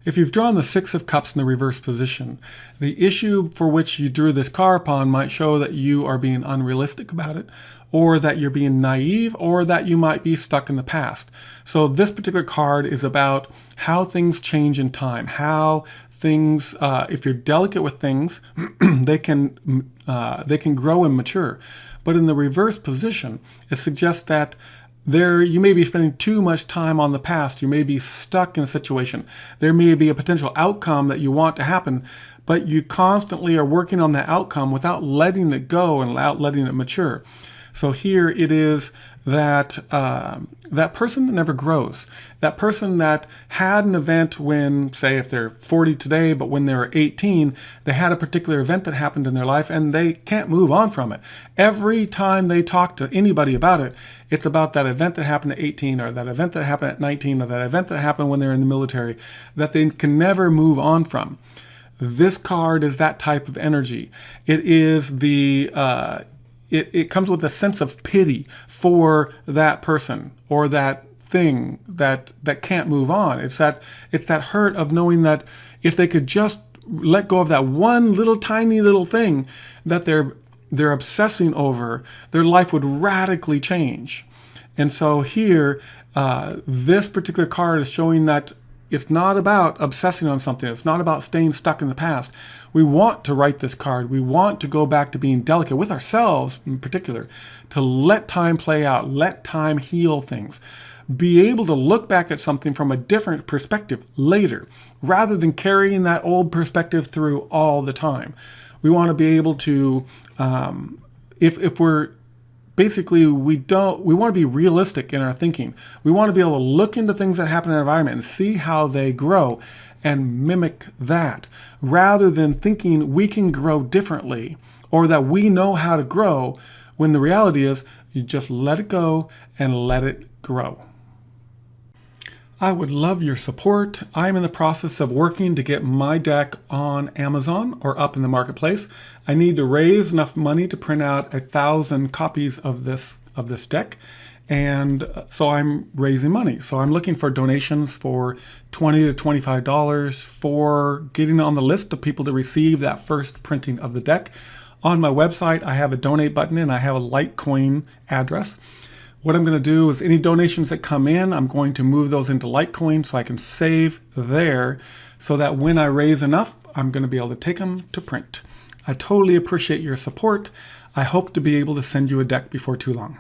If you've drawn the Six of Cups in the reverse position, the issue for which you drew this card upon might show that you are being unrealistic about it, or that you're being naive, or that you might be stuck in the past. So this particular card is about how things change in time, how things, if you're delicate with things, they can grow and mature. But in the reverse position, it suggests that you may be spending too much time on the past. You may be stuck in a situation. There may be a potential outcome that you want to happen, but you constantly are working on that outcome without letting it go and without letting it mature. So here it is that that person that never grows, that person that had an event when, say, if they're 40 today, but when they were 18, they had a particular event that happened in their life and they can't move on from it. Every time they talk to anybody about it, it's about that event that happened at 18, or that event that happened at 19, or that event that happened when they're in the military, that they can never move on from. This card is that type of energy. It is the it comes with a sense of pity for that person or that thing that can't move on. It's that hurt of knowing that if they could just let go of that one little tiny little thing that they're obsessing over, their life would radically change. And so here, this particular card is showing that it's not about obsessing on something. It's not about staying stuck in the past. We want to write this card. We want to go back to being delicate with ourselves in particular, to let time play out, let time heal things. Be able to look back at something from a different perspective later, rather than carrying that old perspective through all the time. We want to be able to, if we're basically, we want to be realistic in our thinking. We want to be able to look into things that happen in our environment and see how they grow and mimic that, rather than thinking we can grow differently or that we know how to grow, when the reality is you just let it go and let it grow. I would love your support. I'm in the process of working to get my deck on Amazon or up in the marketplace. I need to raise enough money to print out 1,000 copies of this deck. And so I'm raising money. So I'm looking for donations for $20 to $25 for getting on the list of people to receive that first printing of the deck. On my website, I have a donate button and I have a Litecoin address. What I'm going to do is any donations that come in, I'm going to move those into Litecoin so I can save there, so that when I raise enough, I'm going to be able to take them to print. I totally appreciate your support. I hope to be able to send you a deck before too long.